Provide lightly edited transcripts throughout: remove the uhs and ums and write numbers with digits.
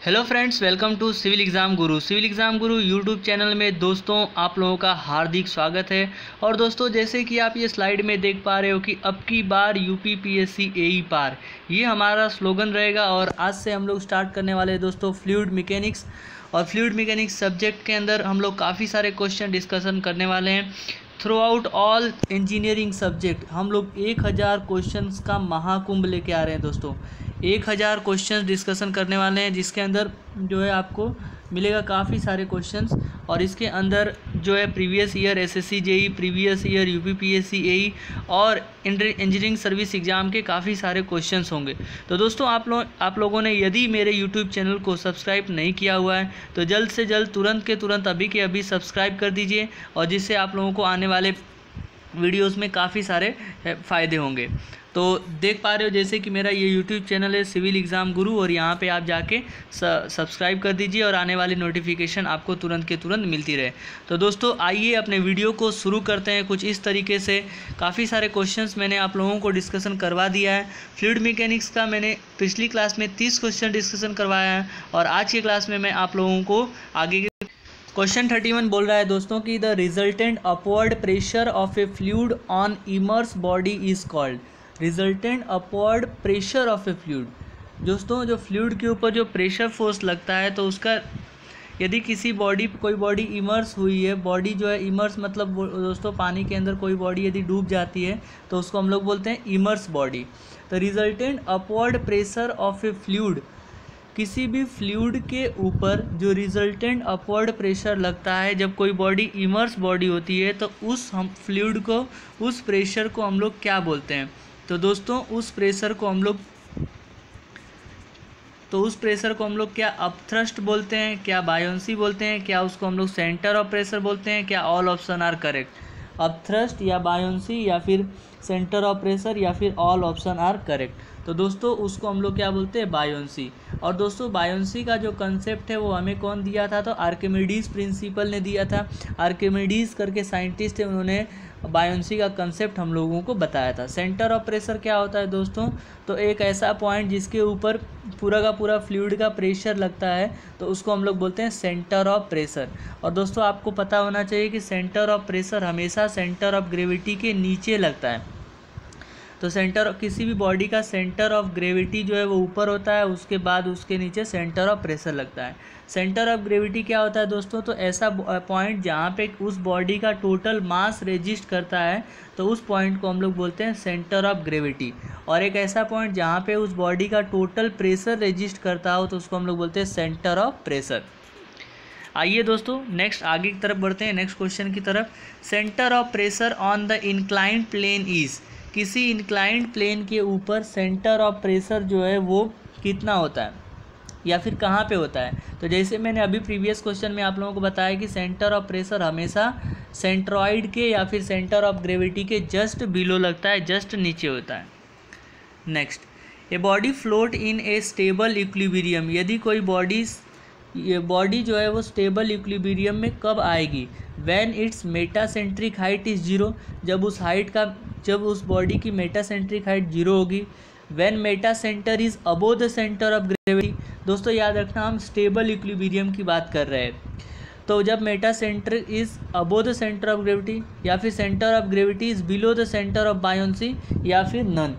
Hello friends, welcome to civil exam Guru YouTube channel में दोस्तों आप लोगों का हार्दिक स्वागत है। और दोस्तों जैसे कि आप ये स्लाइड में देख पा रहे हो कि अब की बार यूपीपीएससी एई पार, ये हमारा स्लोगन रहेगा। और आज से हम लोग स्टार्ट करने वाले हैं दोस्तों फ्लूइड मैकेनिक्स। और फ्लूइड मैकेनिक्स सब्जेक्ट के अंदर हम लोग काफ़ी सारे क्वेश्चन डिस्कशन करने वाले हैं। Through out all engineering subject हम लोग 1000 क्वेश्चंस का महाकुंभ लेके आ रहे हैं दोस्तों। 1000 क्वेश्चंस डिस्कशन करने वाले हैं, जिसके अंदर जो है आपको मिलेगा काफ़ी सारे क्वेश्चंस। और इसके अंदर जो है previous year SSC JE, previous year UPPSC AE और इंजीनियरिंग सर्विस एग्ज़ाम के काफ़ी सारे क्वेश्चंस होंगे। तो दोस्तों आप लोगों ने यदि मेरे यूट्यूब चैनल को सब्सक्राइब नहीं किया हुआ है तो जल्द से जल्द तुरंत के तुरंत अभी के अभी सब्सक्राइब कर दीजिए, और जिससे आप लोगों को आने वाले वीडियोस में काफ़ी सारे फ़ायदे होंगे। तो देख पा रहे हो जैसे कि मेरा ये यूट्यूब चैनल है सिविल एग्ज़ाम गुरु, और यहाँ पे आप जाके सब्सक्राइब कर दीजिए और आने वाली नोटिफिकेशन आपको तुरंत के तुरंत मिलती रहे। तो दोस्तों आइए अपने वीडियो को शुरू करते हैं कुछ इस तरीके से। काफ़ी सारे क्वेश्चंस मैंने आप लोगों को डिस्कशन करवा दिया है। फ्लूइड मैकेनिक्स का मैंने पिछली क्लास में 30 क्वेश्चन डिस्कशन करवाया है, और आज की क्लास में मैं आप लोगों को आगे क्वेश्चन 31 बोल रहा है दोस्तों कि the resultant upward pressure of A fluid on immerse body is called. Resultant upward pressure of A fluid, दोस्तों जो फ्लूइड के ऊपर जो प्रेशर फोर्स लगता है तो उसका यदि किसी कोई बॉडी इमर्स हुई है, बॉडी जो है इमर्स मतलब दोस्तों पानी के अंदर कोई बॉडी यदि डूब जाती है तो उसको हम लोग बोलते हैं इमर्स बॉडी। तो resultant upward pressure of A fluid, किसी भी फ्लूइड के ऊपर जो रिजल्टेंट अपवर्ड प्रेशर लगता है जब कोई बॉडी इमर्स बॉडी होती है तो हम फ्लूइड को, उस प्रेशर को हम लोग क्या बोलते हैं? तो दोस्तों उस प्रेशर को हम लोग क्या अपथ्रस्ट बोलते हैं, क्या बायोंसी बोलते हैं, क्या उसको हम लोग सेंटर ऑफ प्रेशर बोलते हैं? क्या all option are correct? Upthrust या बायोंसी या फिर सेंटर ऑफ प्रेशर या फिर ऑल ऑप्शन आर करेक्ट। तो दोस्तों उसको हम लोग क्या बोलते हैं? बायोंसी। और दोस्तों बायोंसी का जो कंसेप्ट है वो हमें कौन दिया था? तो आर्किमिडीज प्रिंसिपल ने दिया था। आर्किमिडीज करके साइंटिस्ट है, उन्होंने बायोंसी का कंसेप्ट हम लोगों को बताया था। सेंटर ऑफ प्रेशर क्या होता है दोस्तों? तो एक ऐसा पॉइंट जिसके ऊपर पूरा का पूरा फ्लूइड का प्रेशर लगता है तो उसको हम लोग बोलते हैं सेंटर ऑफ प्रेशर। और दोस्तों आपको पता होना चाहिए कि सेंटर ऑफ प्रेशर हमेशा सेंटर ऑफ ग्रेविटी के नीचे लगता है। तो किसी भी बॉडी का सेंटर ऑफ ग्रेविटी जो है वो ऊपर होता है, उसके बाद उसके नीचे सेंटर ऑफ प्रेशर लगता है। सेंटर ऑफ ग्रेविटी क्या होता है दोस्तों? तो ऐसा पॉइंट जहाँ पे उस बॉडी का टोटल मास रेजिस्ट करता है तो उस पॉइंट को हम लोग बोलते हैं सेंटर ऑफ ग्रेविटी। और एक ऐसा पॉइंट जहाँ पे उस बॉडी का टोटल प्रेशर रेजिस्ट करता हो तो उसको हम लोग बोलते हैं सेंटर ऑफ प्रेशर। आइए दोस्तों नेक्स्ट आगे की तरफ बढ़ते हैं, नेक्स्ट क्वेश्चन की तरफ। Centre of pressure on the inclined plane is, किसी इंक्लाइंड प्लेन के ऊपर सेंटर ऑफ प्रेशर जो है वो कितना होता है या फिर कहाँ पे होता है? तो जैसे मैंने अभी प्रीवियस क्वेश्चन में आप लोगों को बताया कि सेंटर ऑफ प्रेशर हमेशा सेंट्रॉइड के या फिर सेंटर ऑफ ग्रेविटी के जस्ट बिलो लगता है, जस्ट नीचे होता है। Next, a body float in A stable equilibrium, यदि कोई बॉडी जो है वो स्टेबल इक्विलिब्रियम में कब आएगी? When it's metacentric height is 0, जब उस बॉडी की मेटासेंट्रिक हाइट 0 होगी। When Meta centre is above the centre of gravity, दोस्तों याद रखना हम स्टेबल इक्विलिब्रियम की बात कर रहे हैं। तो जब metacentre is above the centre of gravity, या फिर centre of gravity is below the centre of buoyancy, या फिर नन।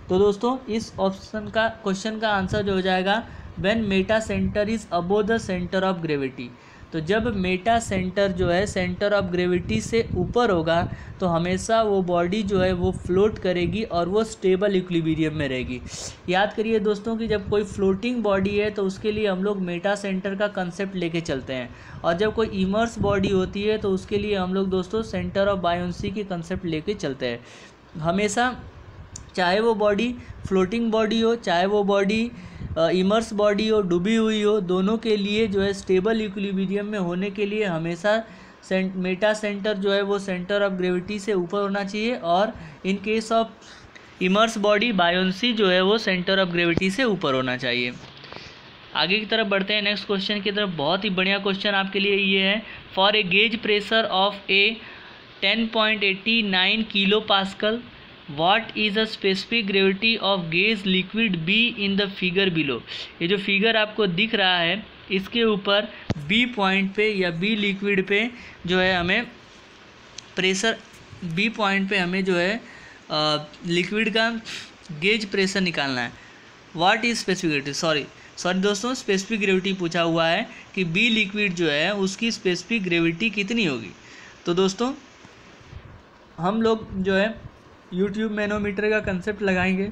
तो दोस्तों इस ऑप्शन का क्वेश्चन का आंसर जो हो जाएगा when Meta centre is above the centre of gravity. तो जब मेटा सेंटर जो है सेंटर ऑफ ग्रेविटी से ऊपर होगा तो हमेशा वो बॉडी जो है वो फ्लोट करेगी और वो स्टेबल इक्विलिब्रियम में रहेगी। याद करिए दोस्तों कि जब कोई फ्लोटिंग बॉडी है तो उसके लिए हम लोग मेटा सेंटर का कंसेप्ट लेके चलते हैं, और जब कोई इमर्स बॉडी होती है तो उसके लिए हम लोग दोस्तों सेंटर ऑफ बायोंसी की कंसेप्ट लेके चलते हैं हमेशा। चाहे वो बॉडी फ्लोटिंग बॉडी हो, चाहे वो बॉडी इमर्स बॉडी हो, डूबी हुई हो, दोनों के लिए जो है स्टेबल इक्विलिब्रियम में होने के लिए हमेशा मेटा सेंटर जो है वो सेंटर ऑफ ग्रेविटी से ऊपर होना चाहिए, और in case of immersed body buoyancy जो है वो सेंटर ऑफ ग्रेविटी से ऊपर होना चाहिए। आगे की तरफ बढ़ते हैं नेक्स्ट क्वेश्चन की तरफ। बहुत ही बढ़िया क्वेश्चन आपके लिए ये है। For a gauge pressure of A 10.89 kilo pascal what is a specific gravity of gas liquid be in the figure below. ये जो फिगर आपको दिख रहा है इसके ऊपर बी पॉइंट पे या बी लिक्विड पे जो है हमें प्रेशर, बी पॉइंट पे हमें जो है लिक्विड का गेज प्रेशर निकालना है। What is specific gravity, sorry दोस्तों, स्पेसिफिक ग्रेविटी पूछा हुआ है कि बी लिक्विड जो है उसकी स्पेसिफिक ग्रेविटी कितनी होगी। तो दोस्तों हम लोग जो है यूट्यूब मैनोमीटर का कंसेप्ट लगाएंगे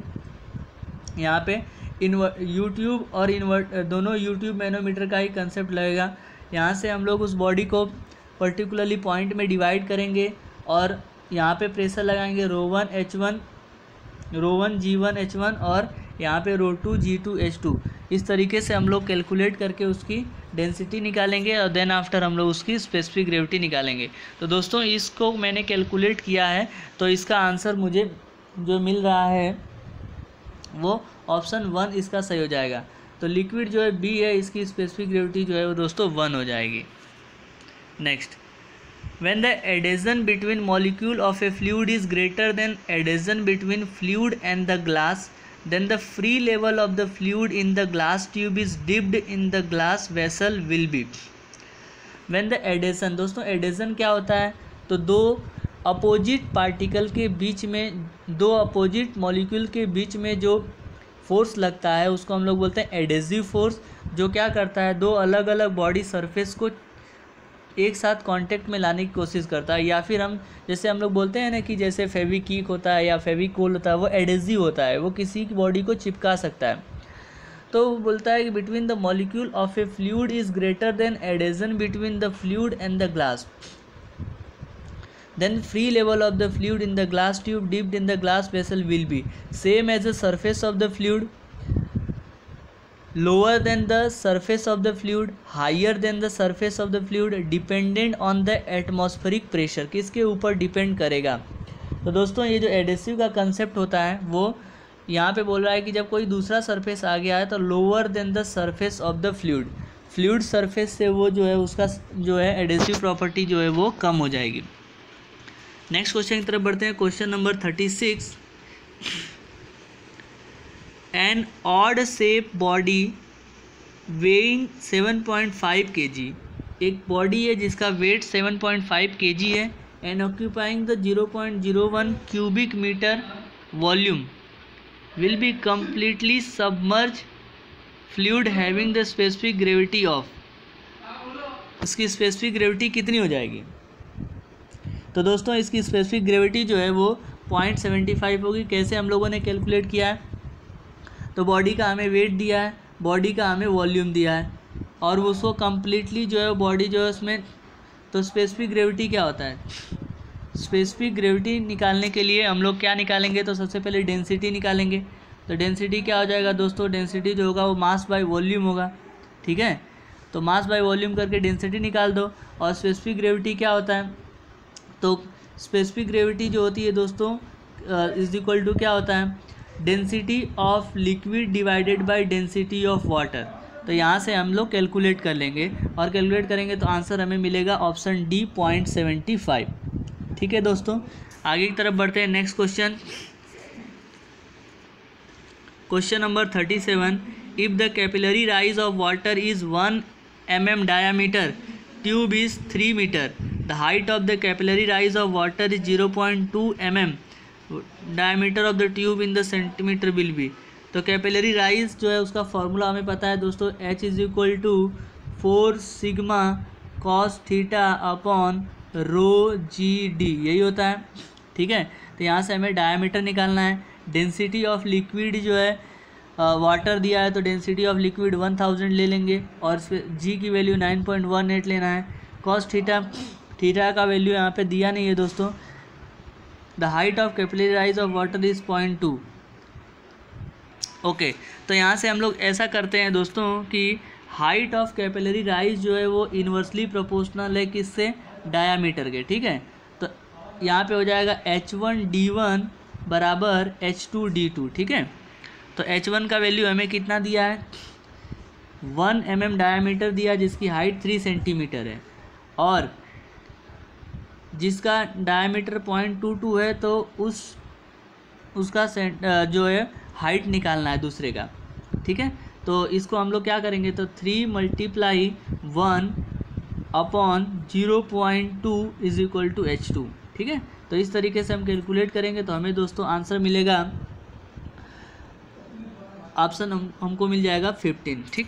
यहाँ पे। यूट्यूब और दोनों यूट्यूब मैनोमीटर का ही कंसेप्ट लगेगा। यहाँ से हम लोग उस बॉडी को पर्टिकुलरली पॉइंट में डिवाइड करेंगे और यहाँ पे प्रेशर लगाएंगे रो 1 G1 H1 और यहाँ पे रो 2 G2 H2। इस तरीके से हम लोग कैलकुलेट करके उसकी डेंसिटी निकालेंगे और देन आफ्टर हम लोग उसकी स्पेसिफिक ग्रेविटी निकालेंगे। तो दोस्तों इसको मैंने कैलकुलेट किया है, तो इसका आंसर मुझे जो मिल रहा है वो ऑप्शन 1 इसका सही हो जाएगा। तो लिक्विड जो है बी है, इसकी स्पेसिफिक ग्रेविटी जो है वो दोस्तों 1 हो जाएगी। Next, when the adhesion between molecule of a fluid is greater than adhesion between fluid and the glass, then the free level of the fluid in the glass tube is dipped in the glass vessel will be। when the adhesion, दोस्तों adhesion क्या होता है, तो दो opposite particle के बीच में, दो opposite molecule के बीच में जो फोर्स लगता है उसको हम लोग बोलते हैं एडेसिव फोर्स, जो क्या करता है दो अलग अलग बॉडी सरफेस को एक साथ कांटेक्ट में लाने की कोशिश करता है। या फिर हम जैसे हम लोग बोलते हैं ना कि जैसे फेविक्विक होता है या फेविकोल होता है, वो एडेसिव होता है, वो किसी की बॉडी को चिपका सकता है। तो वो बोलता है कि between the molecule of A fluid is greater than adhesion between the fluid and the glass, then free level of the fluid in the glass tube dipped in the glass vessel will be same as the surface of the fluid, lower than the surface of the fluid, higher than the surface of the fluid, dependent on the atmospheric pressure। किसके ऊपर depend करेगा। तो दोस्तों ये जो adhesive का concept होता है वो यहाँ पे बोल रहा है कि जब कोई दूसरा सरफेस आ गया है तो lower than the surface of the fluid, fluid surface से वो जो है उसका जो है एडेसिव प्रॉपर्टी जो है वो कम हो जाएगी। नेक्स्ट क्वेश्चन की तरफ बढ़ते हैं। Question number 36, an odd shape body weighing 7.5 kg, एक बॉडी है जिसका वेट 7.5 kg है, and occupying the 0.01 cubic metre volume will be completely submerge fluid having the specific gravity of, इसकी स्पेसिफिक ग्रेविटी कितनी हो जाएगी। तो दोस्तों इसकी स्पेसिफिक ग्रेविटी जो है वो 0.75 होगी। कैसे हम लोगों ने कैलकुलेट किया है, तो बॉडी का हमें वेट दिया है, बॉडी का हमें वॉल्यूम दिया है और उसको कम्प्लीटली जो है बॉडी जो है उसमें, तो स्पेसिफिक ग्रेविटी क्या होता है, स्पेसिफिक ग्रेविटी निकालने के लिए हम लोग क्या निकालेंगे, तो सबसे पहले डेंसिटी निकालेंगे। तो डेंसिटी क्या हो जाएगा दोस्तों, डेंसिटी जो होगा वो मास बाय वॉल्यूम होगा, ठीक है। तो मास बाय वॉल्यूम करके डेंसिटी निकाल दो। और स्पेसिफिक ग्रेविटी क्या होता है, तो स्पेसिफिक ग्रेविटी जो होती है दोस्तों इज इक्वल टू क्या होता है, density of liquid divided by density of water. तो यहाँ से हम लोग कैलकुलेट कर लेंगे और कैलकुलेट करेंगे तो आंसर हमें मिलेगा ऑप्शन डी 0.75। ठीक है दोस्तों, आगे की तरफ बढ़ते हैं। Next question, question number 37, if the capillary rise of water is 1 mm diameter, tube is 3 metre, the height of the capillary rise of water is 0.2 mm, diameter of the tube in the centimeter will be। तो capillary rise जो है उसका formula हमें पता है दोस्तों, H is equal to 4 sigma cos theta upon rho GD, यही होता है, ठीक है। तो यहाँ से हमें डायमीटर निकालना है। डेंसिटी ऑफ लिक्विड जो है वाटर दिया है तो डेंसिटी ऑफ लिक्विड 1000 ले लेंगे और G की वैल्यू 9.18 लेना है। कॉस थीटा का वैल्यू यहाँ पे दिया नहीं है दोस्तों। The height of capillary rise of water is 0.2। Okay, तो यहाँ से हम लोग ऐसा करते हैं दोस्तों कि हाइट ऑफ कैपिलरी राइज जो है वो इन्वर्सली प्रोपोर्शनल है किससे, डायामीटर के, ठीक है। तो यहाँ पे हो जाएगा H1D1 बराबर H2D2, ठीक है। तो H1 का वैल्यू हमें कितना दिया है, 1 mm डायामीटर दिया जिसकी हाइट 3 सेंटीमीटर है और जिसका डायमीटर 0.22 है, तो उस उसका जो है हाइट निकालना है दूसरे का, ठीक है। तो इसको हम लोग क्या करेंगे, तो 3 × 1 upon 0.2 is equal to h2, ठीक है। तो इस तरीके से हम कैलकुलेट करेंगे तो हमें दोस्तों आंसर मिलेगा, ऑप्शन हमको मिल जाएगा 15, ठीक।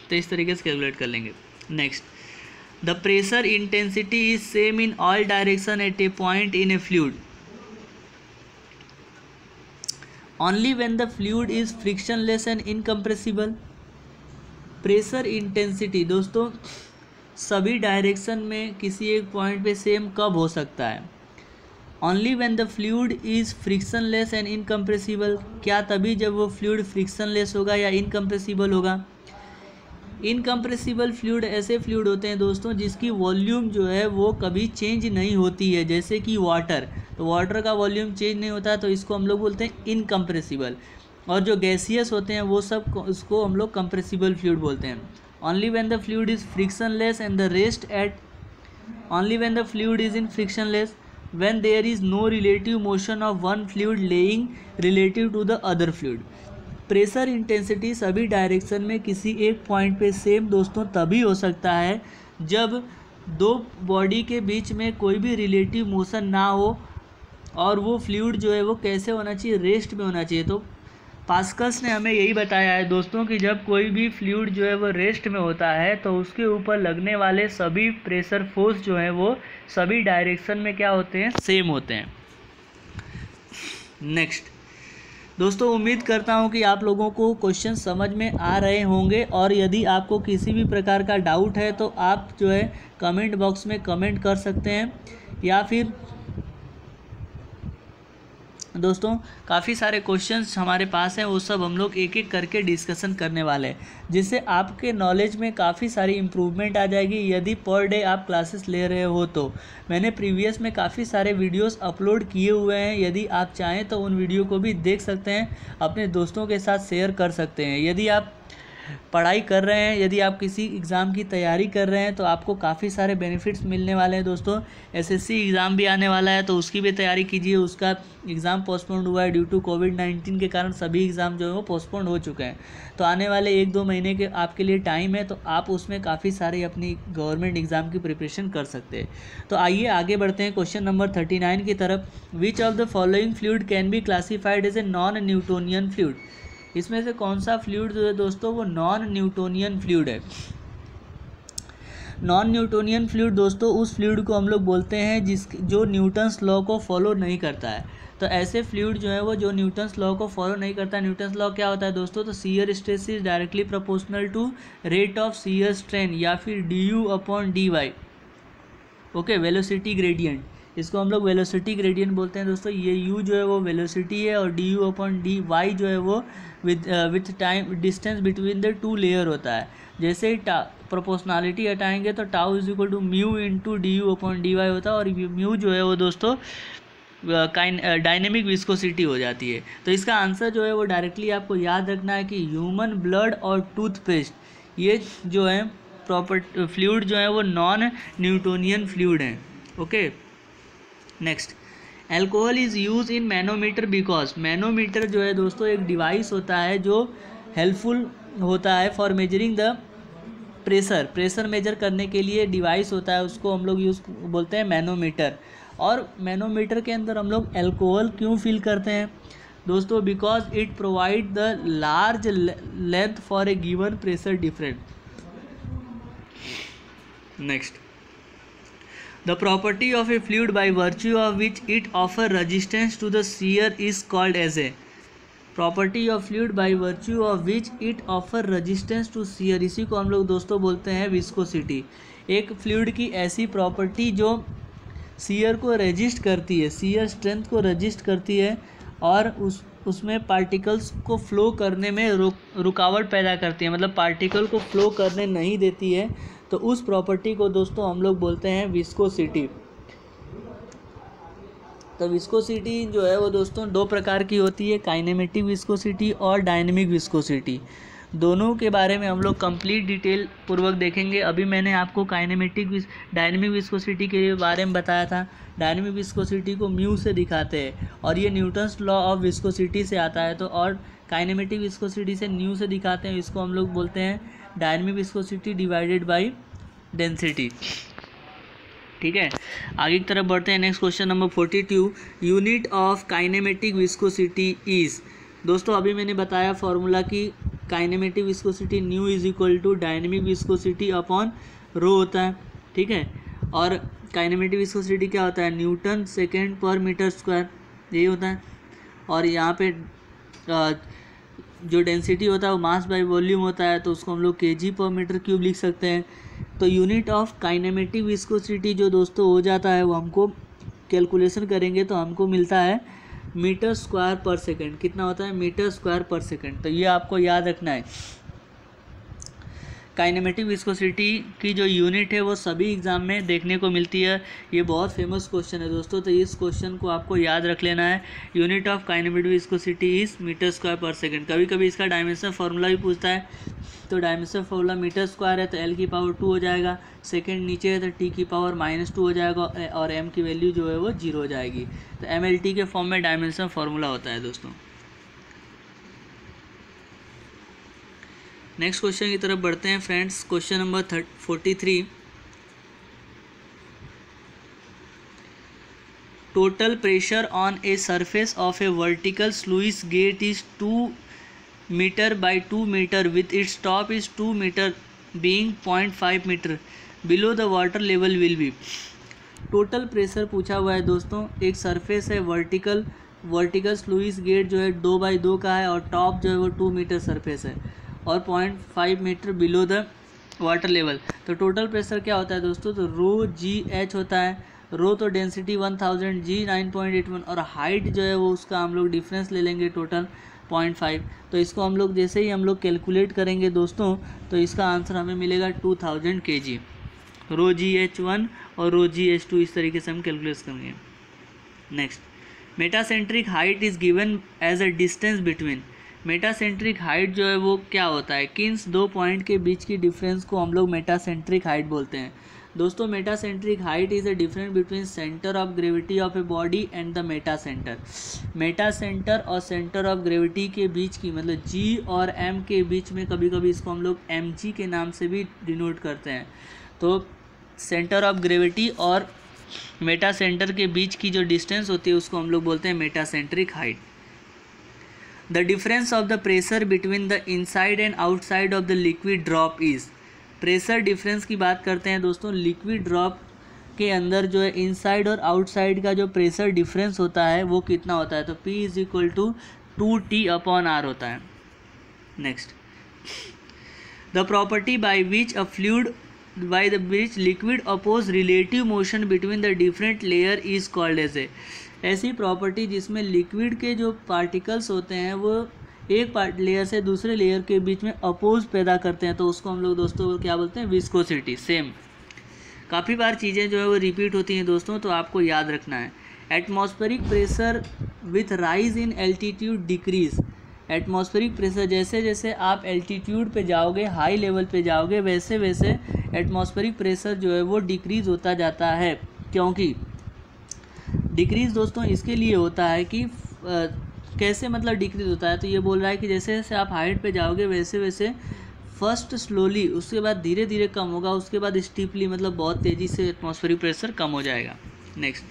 तो इस तरीके से कैलकुलेट कर लेंगे। Next, the pressure intensity is same in all direction at A point in A fluid only when the fluid is frictionless and incompressible. Pressure intensity दोस्तों सभी डायरेक्शन में किसी एक पॉइंट पे सेम कब हो सकता है, only when the fluid is frictionless and incompressible. क्या तभी जब वो फ्लूइड फ्रिक्शनलेस होगा या इनकम्प्रेसिबल होगा। इनकम्प्रेसिबल फ्लूइड ऐसे फ्लूइड होते हैं दोस्तों जिसकी वॉल्यूम जो है वो कभी चेंज नहीं होती है, जैसे कि वाटर। तो वाटर का वॉल्यूम चेंज नहीं होता है तो इसको हम लोग बोलते हैं इनकम्प्रेसिबल। और जो गैसियस होते हैं वो सब उसको हम लोग कंप्रेसिबल फ्लूइड बोलते हैं। Only when the fluid is frictionless and the rest at only when the fluid is in frictionless when there is no relative motion of one fluid laying relative to the other fluid। Pressure intensity सभी direction में किसी एक point पे same दोस्तों तभी हो सकता है जब दो बॉडी के बीच में कोई भी रिलेटिव मोशन ना हो, और वो फ्लूइड जो है वो कैसे होना चाहिए, रेस्ट में होना चाहिए। तो पास्कल्स ने हमें यही बताया है दोस्तों कि जब कोई भी फ्लूइड जो है वो रेस्ट में होता है तो उसके ऊपर लगने वाले सभी प्रेशर फोर्स जो है वो सभी डायरेक्शन में क्या होते हैं, सेम होते हैं। नेक्स्ट दोस्तों, उम्मीद करता हूं कि आप लोगों को क्वेश्चन समझ में आ रहे होंगे, और यदि आपको किसी भी प्रकार का डाउट है तो आप जो है कमेंट बॉक्स में कमेंट कर सकते हैं, या फिर दोस्तों काफ़ी सारे क्वेश्चंस हमारे पास हैं, वो सब हम लोग एक एक करके डिस्कशन करने वाले हैं, जिससे आपके नॉलेज में काफ़ी सारी इम्प्रूवमेंट आ जाएगी यदि पर डे आप क्लासेस ले रहे हो तो। मैंने प्रीवियस में काफ़ी सारे वीडियोस अपलोड किए हुए हैं, यदि आप चाहें तो उन वीडियो को भी देख सकते हैं, अपने दोस्तों के साथ शेयर कर सकते हैं। यदि आप पढ़ाई कर रहे हैं, यदि आप किसी एग्ज़ाम की तैयारी कर रहे हैं तो आपको काफ़ी सारे बेनिफिट्स मिलने वाले हैं दोस्तों। एसएससी एग्ज़ाम भी आने वाला है तो उसकी भी तैयारी कीजिए। उसका एग्ज़ाम पोस्टपोन्ड हुआ है ड्यू टू कोविड-19 के कारण, सभी एग्ज़ाम जो है वो पोस्टपोन्ड हो चुके हैं। तो आने वाले 1-2 महीने के आपके लिए टाइम है, तो आप उसमें काफ़ी सारी अपनी गवर्नमेंट एग्ज़ाम की प्रिपरेशन कर सकते हैं। तो आइए आगे बढ़ते हैं क्वेश्चन नंबर 39 की तरफ। Which of the following fluid can be classified as a non Newtonian fluid. इसमें से कौन सा फ्लूइड जो है दोस्तों वो नॉन न्यूटोनियन फ्लूइड है। नॉन न्यूटोनियन फ्लूइड दोस्तों उस फ्लूइड को हम लोग बोलते हैं जो न्यूटन्स लॉ को फॉलो नहीं करता है। तो ऐसे फ्लूइड जो है वो जो न्यूटन्स लॉ को फॉलो नहीं करता है। न्यूटन्स लॉ क्या होता है दोस्तों, तो shear stress is directly proportional to rate of shear strain, या फिर du/dy। ओके, वेलोसिटी ग्रेडियंट, इसको हम लोग वेलोसिटी ग्रेडियंट बोलते हैं दोस्तों। ये u जो है वो वेलोसिटी है, और du/dy जो है वो with time distance between the two layer होता है। जैसे ही प्रोपोर्शनलिटी हटाएंगे तो tau is equal to mu into du/dy होता है, और म्यू जो है वो दोस्तों डायनेमिक विस्कोसिटी हो जाती है। तो इसका आंसर जो है वो डायरेक्टली आपको याद रखना है कि ह्यूमन ब्लड और टूथपेस्ट, ये जो है प्रॉपर फ्लूइड जो है वो नॉन न्यूटोनियन फ्लूइड हैं। Okay, next, alcohol is use in manometer because. Manometer जो है दोस्तों एक डिवाइस होता है जो हेल्पफुल होता है for measuring the pressure measure करने के लिए डिवाइस होता है, उसको हम लोग यूज़ बोलते हैं मैनोमीटर। और मैनोमीटर के अंदर हम लोग एल्कोहल क्यों फिल करते हैं दोस्तों, because it provide the large length for a given pressure different. Next, the property of a fluid by virtue of which it offer resistance to the shear is called as a property of fluid by virtue of which it offer resistance to shear, इसी को हम लोग दोस्तों बोलते हैं viscosity. एक fluid की ऐसी प्रॉपर्टी जो shear को रेजिस्ट करती है, shear स्ट्रेंथ को रेजिस्ट करती है, और उसमें पार्टिकल्स को फ्लो करने में रुकावट पैदा करती है, मतलब पार्टिकल को फ्लो करने नहीं देती है। तो उस प्रॉपर्टी को दोस्तों हम लोग बोलते हैं विस्कोसिटी। तो विस्कोसिटी जो है वो दोस्तों 2 प्रकार की होती है, काइनेमेटिक विस्कोसिटी और डायनेमिक विस्कोसिटी। दोनों के बारे में हम लोग कंप्लीट डिटेल पूर्वक देखेंगे। अभी मैंने आपको डायनेमिक विस्कोसिटी के बारे में बताया था। डायनेमिक विस्कोसिटी को म्यू से दिखाते हैं और ये न्यूटन्स लॉ ऑफ विस्कोसिटी से आता है। तो और काइनेमेटिक विस्कोसिटी से न्यू से दिखाते हैं, इसको हम लोग बोलते हैं dynamic viscosity divided by density. ठीक है, आगे की तरफ बढ़ते हैं। Next question number 42, unit of kinematic viscosity is. दोस्तों अभी मैंने बताया फॉर्मूला कि kinematic viscosity nu is equal to dynamic viscosity upon rho होता है। ठीक है, और काइनेमेटिक विस्कोसिटी क्या होता है, न्यूटन सेकेंड पर मीटर स्क्वायर, यही होता है। और यहाँ पे जो डेंसिटी होता है वो मास बाय वॉल्यूम होता है, तो उसको हम लोग kg पर मीटर क्यूब लिख सकते हैं। तो यूनिट ऑफ काइनेमेटिक विस्कोसिटी जो दोस्तों हो जाता है वो हमको कैलकुलेशन करेंगे तो हमको मिलता है मीटर स्क्वायर पर सेकंड। कितना होता है, मीटर स्क्वायर पर सेकंड। तो ये आपको याद रखना है। काइनेमेटिक विस्कोसिटी की जो यूनिट है वो सभी एग्ज़ाम में देखने को मिलती है। ये बहुत फेमस क्वेश्चन है दोस्तों, तो इस क्वेश्चन को आपको याद रख लेना है। Unit of kinematic viscosity is metre square per second. कभी कभी इसका डायमेंशन फार्मूला भी पूछता है, तो डायमेंशन फार्मूला मीटर स्क्वायर है तो L की पावर 2 हो जाएगा, सेकंड नीचे है तो T की पावर -2 हो जाएगा और M की वैल्यू जो है वो 0 हो जाएगी। तो MLT के फॉर्म में डायमेंशन फार्मूला होता है दोस्तों। नेक्स्ट क्वेश्चन की तरफ बढ़ते हैं friends. Question number 43, total pressure on a surface of a vertical sluice gate is 2 metre by 2 metre with its top is 2 metre being 0.5 metre below the water level will be. Total pressure पूछा हुआ है दोस्तों। एक surface है vertical sluice gate जो है 2x2 का है और टॉप जो है वो 2 मीटर सरफेस है और 0.5 metre below the water level. तो टोटल प्रेशर क्या होता है दोस्तों, तो रो जी एच होता है। रो तो डेंसिटी 1000, जी 9.81 और हाइट जो है वो उसका हम लोग डिफरेंस ले लेंगे टोटल 0.5। तो इसको हम लोग जैसे ही हम लोग कैलकुलेट करेंगे दोस्तों तो इसका आंसर हमें मिलेगा 2000 kg। रो जी एच 1 और रो जी एच 2 इस तरीके से हम कैलकुलेट करेंगे। Next, metacentric height is given as a distance between. Metacentric height जो है वो क्या होता है, किन्स दो पॉइंट के बीच की डिफरेंस को हम लोग मेटासेंट्रिक हाइट बोलते हैं। दोस्तों metacentric height is a difference between centre of gravity of a body and the Meta centre. Meta centre और सेंटर ऑफ ग्रेविटी के बीच की, मतलब जी और एम के बीच में, कभी कभी इसको हम लोग एम जी के नाम से भी डिनोट करते हैं। तो सेंटर ऑफ ग्रेविटी और मेटा सेंटर के बीच की जो डिस्टेंस होती है उसको हम लोग बोलते हैं metacentric height. The difference of the pressure between the inside and outside of the liquid drop is. Pressure difference की बात करते हैं दोस्तों। लिक्विड ड्रॉप के अंदर जो है इनसाइड और आउटसाइड का जो प्रेशर डिफरेंस होता है वो कितना होता है, तो P is equal to 2T/R होता है। Next, the property by which liquid oppose relative motion between the different layer is called as a. ऐसी प्रॉपर्टी जिसमें लिक्विड के जो पार्टिकल्स होते हैं वो एक लेयर से दूसरे लेयर के बीच में अपोज पैदा करते हैं, तो उसको हम लोग दोस्तों क्या बोलते हैं, विस्कोसिटी। सेम काफ़ी बार चीज़ें जो है वो रिपीट होती हैं दोस्तों, तो आपको याद रखना है। Atmospheric pressure with rise in altitude decrease. Atmospheric pressure जैसे जैसे आप एल्टीट्यूड पे जाओगे, हाई लेवल पे जाओगे, वैसे वैसे एटमॉस्फेरिक प्रेशर जो है वो डिक्रीज़ होता जाता है। क्योंकि डिक्रीज़ दोस्तों इसके लिए होता है कि कैसे, मतलब डिक्रीज़ होता है तो ये बोल रहा है कि जैसे जैसे आप हाइट पे जाओगे वैसे वैसे फर्स्ट स्लोली, उसके बाद धीरे धीरे कम होगा, उसके बाद स्टीपली, मतलब बहुत तेज़ी से एटमॉस्फेरिक प्रेशर कम हो जाएगा। Next,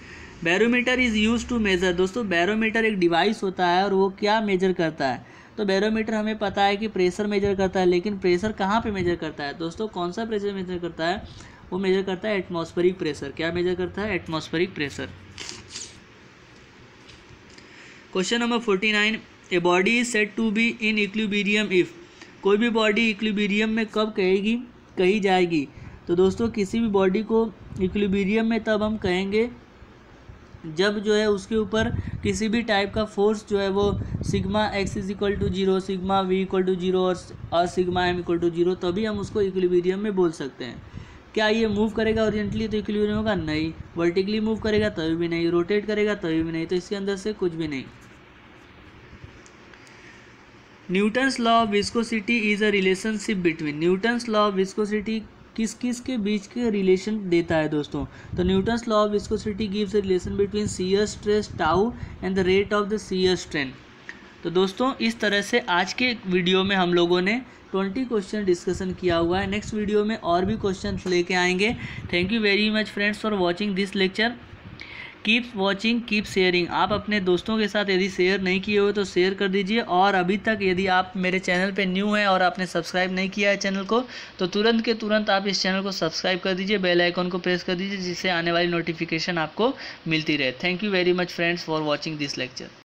barometer is use to measure. दोस्तों बैरोमीटर एक डिवाइस होता है और वो क्या मेजर करता है, तो बैरोमीटर हमें पता है कि प्रेशर मेजर करता है, लेकिन प्रेशर कहाँ पे मेजर करता है दोस्तों, कौन सा प्रेशर मेजर करता है, वो मेजर करता है एटमॉस्फेरिक प्रेशर। क्या मेजर करता है, atmospheric pressure. Question number 49, a body is said to be in equilibrium if. कोई भी बॉडी इक्विलिब्रियम में कब कही जाएगी, तो दोस्तों किसी भी बॉडी को इक्विलिब्रियम में तब हम कहेंगे जब जो है उसके ऊपर किसी भी टाइप का फोर्स जो है वो sigma x is equal to 0, sigma v equal to 0 और सिग्मा m इक्वल टू 0, तभी हम उसको इक्विलिब्रियम में बोल सकते हैं। क्या ये मूव करेगा ओरिएंटली तो इक्विलिब्रियम होगा, नहीं। वर्टिकली मूव करेगा तभी भी नहीं, रोटेट करेगा तभी भी नहीं, तो इसके अंदर से कुछ भी नहीं। Newton's law of viscosity is a relationship between, Newton's law of viscosity किस किस के बीच के रिलेशन देता है दोस्तों? तो Newton's law of viscosity gives a relation between shear stress tau and the rate of the shear strain. तो दोस्तों इस तरह से आज के वीडियो में हम लोगों ने 20 क्वेश्चन डिस्कशन किया हुआ है। नेक्स्ट वीडियो में और भी क्वेश्चन लेके आएंगे। Thank you very much friends for watching this lecture. Keep watching, keep sharing. आप अपने दोस्तों के साथ यदि शेयर नहीं किए हो तो शेयर कर दीजिए, और अभी तक यदि आप मेरे चैनल पे न्यू हैं और आपने सब्सक्राइब नहीं किया है चैनल को, तो तुरंत के तुरंत आप इस चैनल को सब्सक्राइब कर दीजिए, बेल आइकन को प्रेस कर दीजिए, जिससे आने वाली नोटिफिकेशन आपको मिलती रहे। Thank you very much friends for watching this lecture.